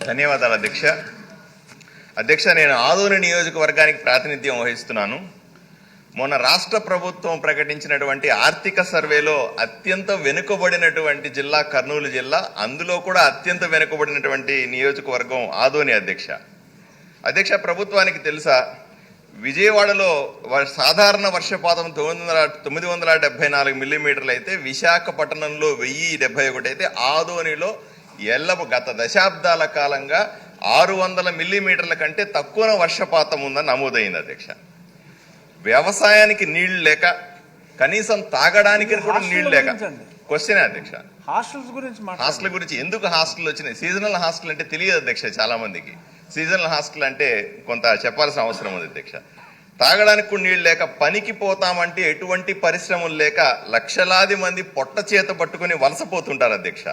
ధన్యవాదాలు అధ్యక్ష. అధ్యక్ష, నేను ఆదోని నియోజకవర్గానికి ప్రాతినిధ్యం వహిస్తున్నాను. మొన్న రాష్ట్ర ప్రభుత్వం ప్రకటించినటువంటి ఆర్థిక సర్వేలో అత్యంత వెనుకబడినటువంటి జిల్లా కర్నూలు జిల్లా, అందులో కూడా అత్యంత వెనుకబడినటువంటి నియోజకవర్గం ఆదోని. అధ్యక్ష, ప్రభుత్వానికి తెలుసా, విజయవాడలో సాధారణ వర్షపాతం 974 మిల్లీమీటర్లు అయితే, విశాఖపట్నంలో 1071 అయితే, ఆదోనిలో గత దశాబ్దాల కాలంగా 600 మిల్లీమీటర్ల కంటే తక్కువ వర్షపాతం ఉందని నమోదైంది. అధ్యక్ష, వ్యవసాయానికి నీళ్లు లేక, కనీసం తాగడానికి కూడా నీళ్లు లేక. క్వశ్చన్ అధ్యక్ష, హాస్టల్ గురించి ఎందుకు హాస్టల్ వచ్చినాయి? సీజనల్ హాస్టల్ అంటే తెలియదు అధ్యక్ష. చాలా మందికి సీజనల్ హాస్టల్ అంటే కొంత చెప్పాల్సిన అవసరం ఉంది అధ్యక్ష. తాగడానికి కూడా నీళ్లు లేక, పనికి పోతామంటే ఎటువంటి పరిశ్రమలు లేక లక్షలాది మంది పొట్ట చేత పట్టుకుని వలసపోతుంటారు అధ్యక్ష.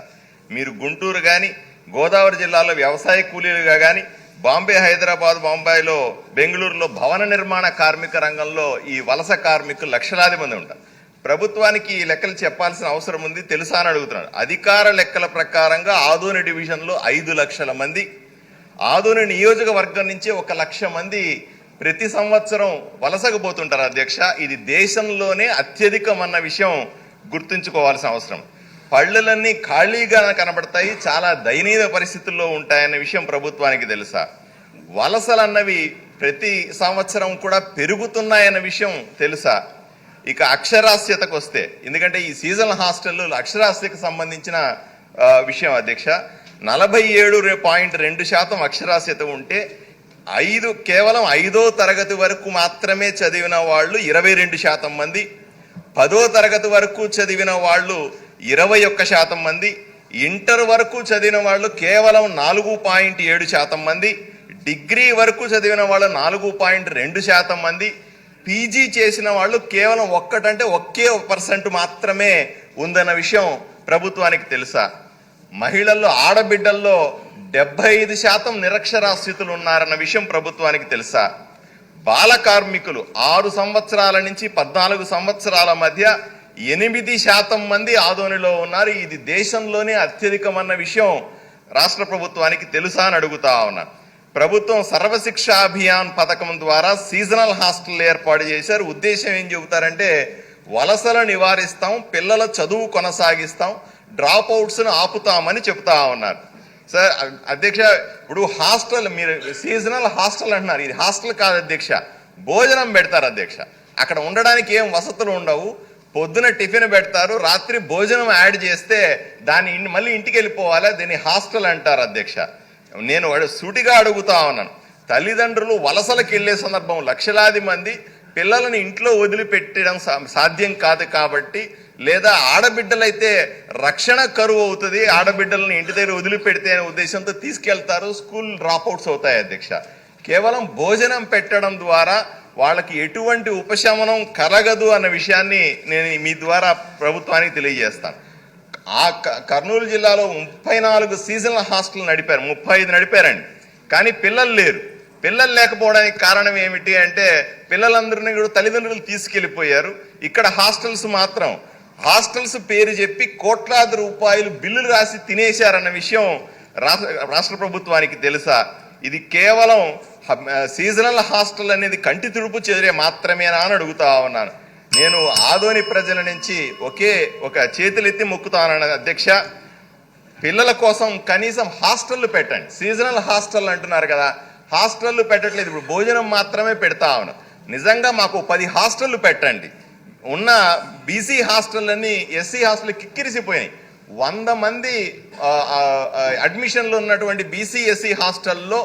మీరు గుంటూరు కానీ, గోదావరి జిల్లాలో వ్యవసాయ కూలీలుగా కానీ, బాంబే, హైదరాబాద్, బొంబాయిలో, బెంగళూరులో భవన నిర్మాణ కార్మిక రంగంలో ఈ వలస కార్మికులు లక్షలాది మంది ఉంటారు. ప్రభుత్వానికి ఈ లెక్కలు చెప్పాల్సిన అవసరం ఉంది, తెలుసా అని అడుగుతున్నాడు. అధికార లెక్కల ప్రకారంగా ఆదోని డివిజన్లో 5 లక్షల మంది, ఆదోని నియోజకవర్గం నుంచి 1 లక్ష మంది ప్రతి సంవత్సరం వలసకు పోతుంటారు అధ్యక్ష. ఇది దేశంలోనే అత్యధికమన్న విషయం గుర్తుంచుకోవాల్సిన అవసరం. పళ్ళులన్నీ ఖాళీగా కనబడతాయి, చాలా దయనీయ పరిస్థితుల్లో ఉంటాయన్న విషయం ప్రభుత్వానికి తెలుసా? వలసలన్నవి ప్రతి సంవత్సరం కూడా పెరుగుతున్నాయన్న విషయం తెలుసా? ఇక అక్షరాస్యతకు వస్తే, ఎందుకంటే ఈ సీజనల్ హాస్టల్లో అక్షరాస్యతకు సంబంధించిన విషయం అధ్యక్ష, 47.2% అక్షరాస్యత ఉంటే, కేవలం 5వ తరగతి వరకు మాత్రమే చదివిన వాళ్ళు 22% మంది, 10వ తరగతి వరకు చదివిన వాళ్ళు 21% మంది, ఇంటర్ వరకు చదివిన వాళ్ళు కేవలం 4.7% మంది, డిగ్రీ వరకు చదివిన వాళ్ళు 4.2% మంది, పీజీ చేసిన వాళ్ళు కేవలం 1% మాత్రమే ఉందన్న విషయం ప్రభుత్వానికి తెలుసా? మహిళల్లో, ఆడబిడ్డల్లో 75% నిరక్షరాస్యతలు ఉన్నారన్న విషయం ప్రభుత్వానికి తెలుసా? బాల కార్మికులు 6 సంవత్సరాల నుంచి 14 సంవత్సరాల మధ్య 8% మంది ఆదోనిలో ఉన్నారు. ఇది దేశంలోనే అత్యధికమన్న విషయం రాష్ట్ర ప్రభుత్వానికి తెలుసా అని అడుగుతా ఉన్నాను. ప్రభుత్వం సర్వశిక్ష అభియాన్ పథకం ద్వారా సీజనల్ హాస్టల్ ఏర్పాటు చేశారు. ఉద్దేశం ఏం చెబుతారంటే, వలసలు నివారిస్తాం, పిల్లల చదువు కొనసాగిస్తాం, డ్రాప్ అవుట్స్ను ఆపుతామని చెప్తా ఉన్నారు. సార్ అధ్యక్ష, ఇప్పుడు హాస్టల్, మీరు సీజనల్ హాస్టల్ అంటున్నారు, ఇది హాస్టల్ కాదు అధ్యక్ష, భోజనం పెడతారు అధ్యక్ష. అక్కడ ఉండడానికి ఏం వసతులు ఉండవు, పొద్దున టిఫిన్ పెడతారు, రాత్రి భోజనం యాడ్ చేస్తే దాన్ని మళ్ళీ ఇంటికి వెళ్ళిపోవాలా, దీన్ని హాస్టల్ అంటారు అధ్యక్ష. నేను సూటిగా అడుగుతా ఉన్నాను, తల్లిదండ్రులు వలసలకు వెళ్లే సందర్భం లక్షలాది మంది పిల్లలను ఇంట్లో వదిలిపెట్టడం సాధ్యం కాదు కాబట్టి, లేదా ఆడబిడ్డలైతే రక్షణ కరువు అవుతుంది, ఆడబిడ్డలను ఇంటి దగ్గర వదిలిపెడితే అనే ఉద్దేశంతో తీసుకెళ్తారు, స్కూల్ డ్రాప్అవుట్స్ అవుతాయి అధ్యక్ష. కేవలం భోజనం పెట్టడం ద్వారా వాళ్ళకి ఎటువంటి ఉపశమనం కలగదు అన్న విషయాన్ని నేను మీ ద్వారా ప్రభుత్వానికి తెలియజేస్తాను. కర్నూలు జిల్లాలో 34 సీజనల్ హాస్టల్ నడిపారు, 35 నడిపారండి, కానీ పిల్లలు లేరు. పిల్లలు లేకపోవడానికి కారణం ఏమిటి అంటే, పిల్లలందరినీ కూడా తల్లిదండ్రులు తీసుకెళ్లిపోయారు. ఇక్కడ హాస్టల్స్ పేరు చెప్పి కోట్లాది రూపాయలు బిల్లులు రాసి తినేశారన్న విషయం రాష్ట్ర ప్రభుత్వానికి తెలుసా? ఇది కేవలం సీజనల్ హాస్టల్ అనేది కంటి తుడుపు చర్య మాత్రమేనా అని అడుగుతా ఉన్నాను. నేను ఆదోని ప్రజల నుంచి ఒక చేతులెత్తి మొక్కుతానన్న అధ్యక్ష, పిల్లల కోసం కనీసం హాస్టళ్లు పెట్టండి. సీజనల్ హాస్టల్ అంటున్నారు కదా, హాస్టళ్లు పెట్టట్లేదు, ఇప్పుడు భోజనం మాత్రమే పెడతా ఉన్నాం. నిజంగా మాకు 10 హాస్టళ్లు పెట్టండి. ఉన్న బీసీ హాస్టళ్ళన్నీ ఎస్సీ హాస్టల్ కిక్కిరిసిపోయినాయి. 100 మంది అడ్మిషన్లు ఉన్నటువంటి బీసీ ఎస్సీ హాస్టల్లో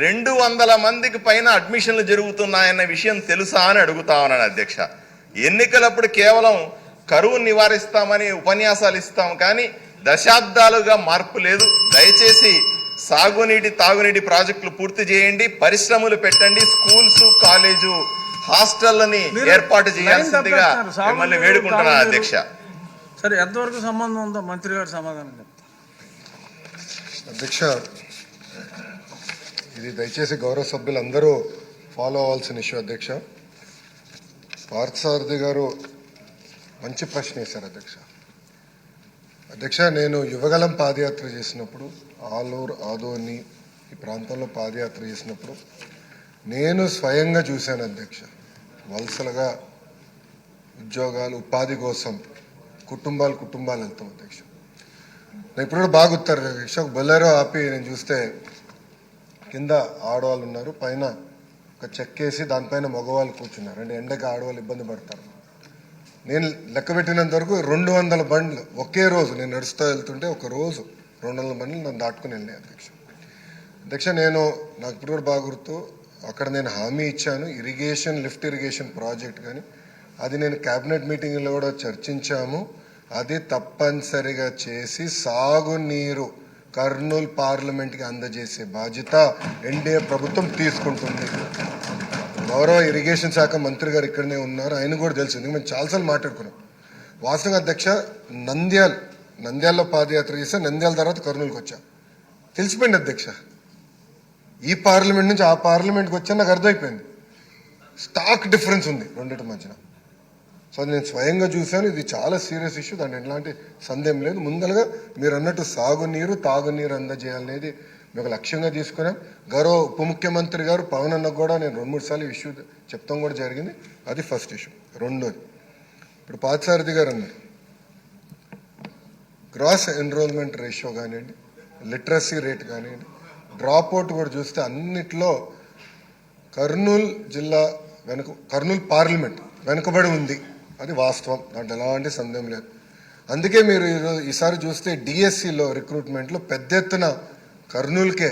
200 మందికి పైన అడ్మిషన్లు జరుగుతున్నాయన్న విషయం తెలుసా అని అడుగుతా ఉన్నాను అధ్యక్ష. ఎన్నికలప్పుడు కేవలం కరువు నివారిస్తామని ఉపన్యాసాలు ఇస్తాం, కానీ దశాబ్దాలుగా మార్పు లేదు. దయచేసి సాగునీటి, తాగునీటి ప్రాజెక్టులు పూర్తి చేయండి, పరిశ్రమలు పెట్టండి, స్కూల్స్, కాలేజు, హాస్టళ్లని ఏర్పాటు చేయాల్సిందిగా మిమ్మల్ని వేడుకుంటున్నాను అధ్యక్ష. సరే, ఎంతవరకు సంబంధం ఉందో మంత్రి గారు సమాధానం చెప్తారు. అధ్యక్ష, ఇది దయచేసి గౌరవ సభ్యులందరూ ఫాలో అవ్వాల్సిన ఇష్యూ అధ్యక్ష. పార్థసారథి గారు మంచి ప్రశ్న వేశారు అధ్యక్ష. నేను యువగలం పాదయాత్ర చేసినప్పుడు ఆలూరు, ఆదోని, ఈ ప్రాంతంలో పాదయాత్ర చేసినప్పుడు నేను స్వయంగా చూశాను అధ్యక్ష. వలసలుగా ఉద్యోగాలు ఉపాధి కోసం కుటుంబాలు వెళ్తాం అధ్యక్ష. నేను ఇప్పుడు కూడా బాగా గుర్తారు అధ్యక్ష. ఒక బొలెరో ఆపి నేను చూస్తే కింద ఆడవాళ్ళు ఉన్నారు, పైన ఒక చెక్కేసి దానిపైన మగవాళ్ళు కూర్చున్నారు. అంటే ఎండకి ఆడవాళ్ళు ఇబ్బంది పడతారు. నేను లెక్క పెట్టినంత వరకు 200 బండ్లు ఒకే రోజు నేను నడుస్తూ వెళ్తుంటే ఒక రోజు 200 బండ్లు నన్ను దాటుకుని వెళ్ళినాయి అధ్యక్ష. నాకు ఇప్పుడు కూడా బాగా గుర్తు, అక్కడ నేను హామీ ఇచ్చాను లిఫ్ట్ ఇరిగేషన్ ప్రాజెక్ట్ కానీ అది నేను క్యాబినెట్ మీటింగ్లో కూడా చర్చించాము. అది తప్పనిసరిగా చేసి సాగునీరు కర్నూలు పార్లమెంట్కి అందజేసే బాధ్యత ఎన్డీఏ ప్రభుత్వం తీసుకుంటుంది. గౌరవ ఇరిగేషన్ శాఖ మంత్రి గారు ఇక్కడనే ఉన్నారు, ఆయన కూడా తెలుసు, ఎందుకంటే మేము చాలాసార్లు మాట్లాడుకున్నాం. వాస్తవంగా అధ్యక్ష, నంద్యాలలో పాదయాత్ర చేస్తే నంద్యాల తర్వాత కర్నూలుకి వచ్చా, తెలిసిపోయింది అధ్యక్ష. ఈ పార్లమెంట్ నుంచి ఆ పార్లమెంట్కి వచ్చా నాకు అర్థమైపోయింది. స్టాక్ డిఫరెన్స్ ఉంది రెండింటి మధ్యన. సో నేను స్వయంగా చూశాను, ఇది చాలా సీరియస్ ఇష్యూ, దాంట్లో ఎలాంటి సందేహం లేదు. ముందరగా మీరు అన్నట్టు సాగునీరు తాగునీరు అందజేయాలనేది మేము లక్ష్యంగా తీసుకున్నాం. గౌరవ ఉప ముఖ్యమంత్రి గారు పవన్ అన్నకు కూడా నేను 2-3 సార్లు ఇష్యూ చెప్తాం కూడా జరిగింది. అది ఫస్ట్ ఇష్యూ. రెండోది, ఇప్పుడు పార్థసారథి గారు అన్నారు గ్రాస్ ఎన్రోల్మెంట్ రేషియో కానివ్వండి, లిటరసీ రేట్ కానివ్వండి, డ్రాప్ అవుట్ కూడా చూస్తే అన్నిట్లో కర్నూలు జిల్లా కర్నూలు పార్లమెంట్ వెనుకబడి ఉంది. అది వాస్తవం, దాంట్లో ఎలాంటి సందేహం లేదు. అందుకే మీరు ఈసారి చూస్తే డిఎస్సిలో రిక్రూట్మెంట్లో పెద్ద ఎత్తున కర్నూలుకే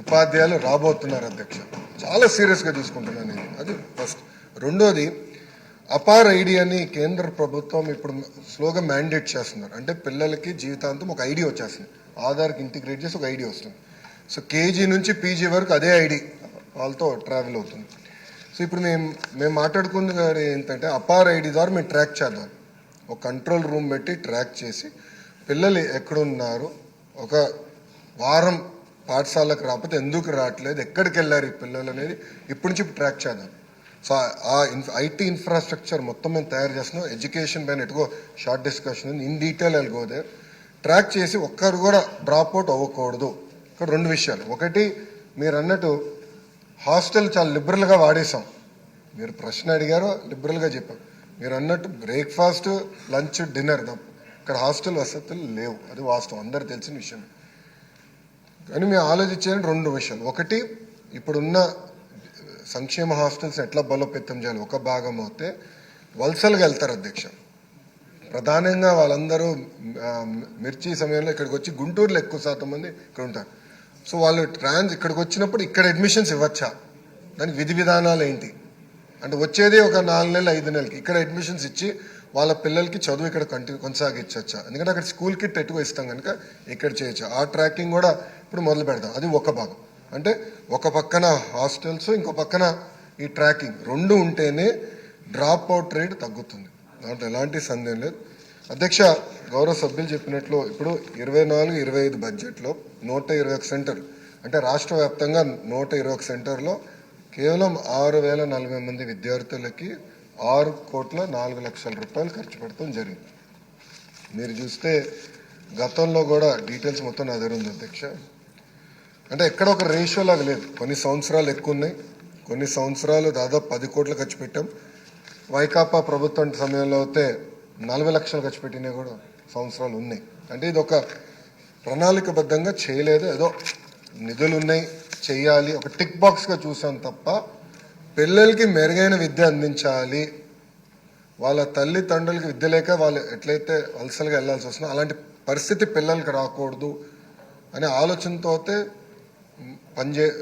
ఉపాధ్యాయులు రాబోతున్నారు అధ్యక్ష. చాలా సీరియస్గా తీసుకుంటున్నాను నేను. అది ఫస్ట్. రెండోది, అపార్ ఐడి అని కేంద్ర ప్రభుత్వం ఇప్పుడు స్లోగా మ్యాండేట్ చేస్తున్నారు. అంటే పిల్లలకి జీవితాంతం ఒక ఐడి వచ్చేస్తుంది, ఆధార్కి ఇంటిగ్రేట్ చేసి ఒక ఐడి వస్తుంది. సో కేజీ నుంచి పీజీ వరకు అదే ఐడి వాళ్ళతో ట్రావెల్ అవుతుంది. సో ఇప్పుడు మేము మాట్లాడుకుంది ఏంటంటే అపార్ ఐడి ద్వారా మేము ట్రాక్ చేద్దాం, ఒక కంట్రోల్ రూమ్ పెట్టి ట్రాక్ చేసి పిల్లలు ఎక్కడున్నారు, ఒక వారం పాఠశాలకు రాకపోతే ఎందుకు రావట్లేదు, ఎక్కడికి వెళ్ళారు ఈ పిల్లలు అనేది ఇప్పటి నుంచి ట్రాక్ చేద్దాం. సో ఆ ఐటీ ఇన్ఫ్రాస్ట్రక్చర్ మొత్తం మేము తయారు చేస్తున్నాం. ఎడ్యుకేషన్ పైన ఎటుకో షార్ట్ డిస్కషన్ ఇన్ డీటెయిల్ వెళ్ళిపోతే ట్రాక్ చేసి ఒక్కరు కూడా డ్రాప్ అవుట్ అవ్వకూడదు. ఇక్కడ 2 విషయాలు. ఒకటి, మీరు అన్నట్టు హాస్టల్ చాలా లిబరల్గా వాడేసాం. మీరు ప్రశ్న అడిగారో లిబరల్గా చెప్పాం. మీరు అన్నట్టు బ్రేక్ఫాస్ట్ లంచ్ డిన్నర్ ఇక్కడ హాస్టల్ వసతులు లేవు, అది వాస్తవం, అందరు తెలిసిన విషయం. కానీ మేము ఆలోచించేది 2 విషయాలు. ఒకటి, ఇప్పుడున్న సంక్షేమ హాస్టల్స్ ఎట్లా బలోపేతం చేయాలి. ఒక భాగం అయితే వలసలుగా వెళ్తారు అధ్యక్ష. ప్రధానంగా వాళ్ళందరూ మిర్చి సమయంలో ఇక్కడికి వచ్చి గుంటూరులో ఎక్కువ శాతం మంది ఇక్కడ ఉంటారు. సో వాళ్ళు ఇక్కడికి వచ్చినప్పుడు ఇక్కడ అడ్మిషన్స్ ఇవ్వచ్చా, దానికి విధి విధానాలు ఏంటి అంటే వచ్చేది ఒక 4 నెలలు 5 నెలలకి ఇక్కడ అడ్మిషన్స్ ఇచ్చి వాళ్ళ పిల్లలకి చదువు ఇక్కడ కొనసాగించవచ్చా, ఎందుకంటే అక్కడ స్కూల్ కిట్ ఎక్కువ ఇస్తాం కనుక ఇక్కడ చేయొచ్చు. ఆ ట్రాకింగ్ కూడా ఇప్పుడు మొదలు పెడతాం. అది ఒక భాగం. అంటే ఒక పక్కన హాస్టల్స్, ఇంకో పక్కన ఈ ట్రాకింగ్ 2 ఉంటేనే డ్రాప్ అవుట్ రేట్ తగ్గుతుంది, దాంట్లో ఎలాంటి సందేహం లేదు అధ్యక్ష. గౌరవ సభ్యులు చెప్పినట్లు ఇప్పుడు 24-25 బడ్జెట్లో 121 సెంటర్లు, అంటే రాష్ట్ర వ్యాప్తంగా 121 సెంటర్లో కేవలం 6,040 మంది విద్యార్థులకి 6,04,00,000 రూపాయలు ఖర్చు పెడతాం జరిగింది. మీరు చూస్తే గతంలో కూడా డీటెయిల్స్ మొత్తం నా దగ్గర ఉంది అధ్యక్ష. అంటే ఎక్కడ ఒక రేషియో లాగా లేదు. కొన్ని సంవత్సరాలు ఎక్కువ ఉన్నాయి, కొన్ని సంవత్సరాలు దాదాపు 10 కోట్లు ఖర్చు పెట్టాం. వైకాపా ప్రభుత్వం సమయంలో అయితే 40 లక్షలు ఖర్చు పెట్టినవి కూడా సంవత్సరాలు ఉన్నాయి. అంటే ఇది ఒక ప్రణాళికబద్ధంగా చేయలేదు, ఏదో నిధులు ఉన్నాయి చెయ్యాలి ఒక టిక్ బాక్స్గా చూసాం తప్ప పిల్లలకి మెరుగైన విద్య అందించాలి, వాళ్ళ తల్లిదండ్రులకి విద్య లేక వాళ్ళు ఎట్లయితే వలసలుగా వెళ్లాల్సి వస్తుందో అలాంటి పరిస్థితి పిల్లలకి రాకూడదు అనే ఆలోచనతో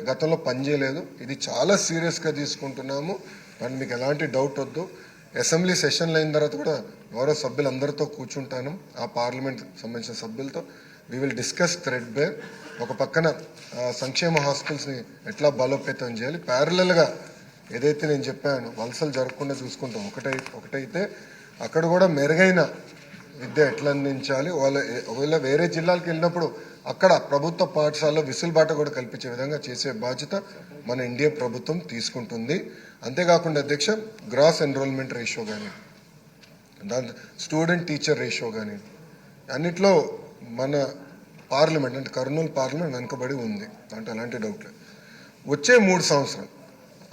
గతంలో పనిచేయలేదు. ఇది చాలా సీరియస్గా తీసుకుంటున్నాము, దాన్ని మీకు ఎలాంటి డౌట్ వద్దు. అసెంబ్లీ సెషన్లు అయిన తర్వాత కూడా గౌరవ సభ్యులందరితో కూర్చుంటాను, ఆ పార్లమెంట్ సంబంధించిన సభ్యులతో. We will discuss threadbare. ఒక పక్కన సంక్షేమ హాస్టల్స్ని ఎట్లా బలోపేతం చేయాలి, ప్యారలల్గా ఏదైతే నేను చెప్పాను వలసలు జరగకుండా చూసుకుంటాం. ఒకటైతే అక్కడ కూడా మెరుగైన విద్య ఎట్లా అందించాలి, ఒకవేళ వేరే జిల్లాలకు వెళ్ళినప్పుడు అక్కడ ప్రభుత్వ పాఠశాలలో విసులుబాట కూడా కల్పించే విధంగా చేసే బాధ్యత మన ఎన్డీఏ ప్రభుత్వం తీసుకుంటుంది. అంతేకాకుండా అధ్యక్ష, గ్రాస్ ఎన్రోల్మెంట్ రేషియో కానీ, దాని స్టూడెంట్ టీచర్ రేషియో కానీ అన్నిట్లో మన పార్లమెంట్ అంటే కర్నూలు పార్లమెంట్ వెనుకబడి ఉంది అంటే అలాంటి డౌట్ లేదు. వచ్చే 3 సంవత్సరాలు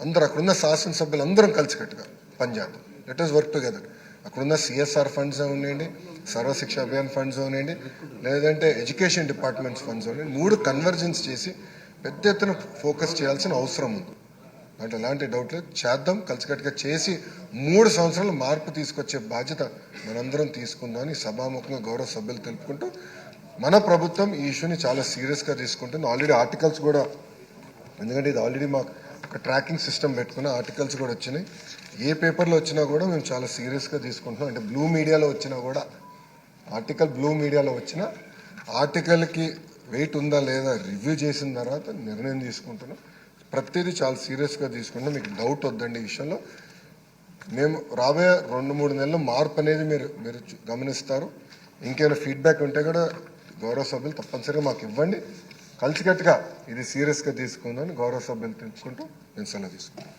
అందరూ అక్కడున్న శాసనసభ్యులు అందరం కలిసికట్టుగా పనిచేద్దాం. Let us work together. అక్కడున్న CSR ఫండ్స్ ఉన్నాయండి, సర్వశిక్ష అభియాన్ ఫండ్స్ ఉన్నాయండి, లేదంటే ఎడ్యుకేషన్ డిపార్ట్మెంట్స్ ఫండ్స్ ఉన్నాయండి. 3 కన్వర్జెన్స్ చేసి పెద్ద ఎత్తున ఫోకస్ చేయాల్సిన అవసరం ఉంది. అంటే ఎలాంటి డౌట్ లేదు, చేద్దాం. కలిసికట్టుగా చేసి 3 సంవత్సరాలు మార్పు తీసుకొచ్చే బాధ్యత మనందరం తీసుకుందామని సభాముఖంగా గౌరవ సభ్యులు తెలుపుకుంటూ, మన ప్రభుత్వం ఈ ఇష్యూని చాలా సీరియస్గా తీసుకుంటుంది. ఆల్రెడీ ఆర్టికల్స్ కూడా, ఎందుకంటే ఇది ఆల్రెడీ మాకు ఒక ట్రాకింగ్ సిస్టమ్ పెట్టుకున్న ఆర్టికల్స్ కూడా వచ్చినాయి. ఏ పేపర్లో వచ్చినా కూడా మేము చాలా సీరియస్గా తీసుకుంటున్నాం. అంటే బ్లూ మీడియాలో వచ్చినా కూడా బ్లూ మీడియాలో వచ్చిన ఆర్టికల్కి వెయిట్ ఉందా లేదా రివ్యూ చేసిన తర్వాత నిర్ణయం తీసుకుంటున్నాం. ప్రతిదీ చాలా సీరియస్గా తీసుకుంటున్నాం. మీకు డౌట్ వద్దండి ఈ విషయంలో. మేము రాబోయే 2-3 నెలల్లో మార్పు అనేది మీరు గమనిస్తారు. ఇంకేమైనా ఫీడ్బ్యాక్ ఉంటే కూడా గౌరవ సభ్యులు తప్పనిసరిగా మాకు ఇవ్వండి. కలిసికట్టుగా ఇది సీరియస్గా తీసుకుందని గౌరవ సభ్యులు తెలుసుకుంటూ నేను సెలవు తీసుకుంటాను.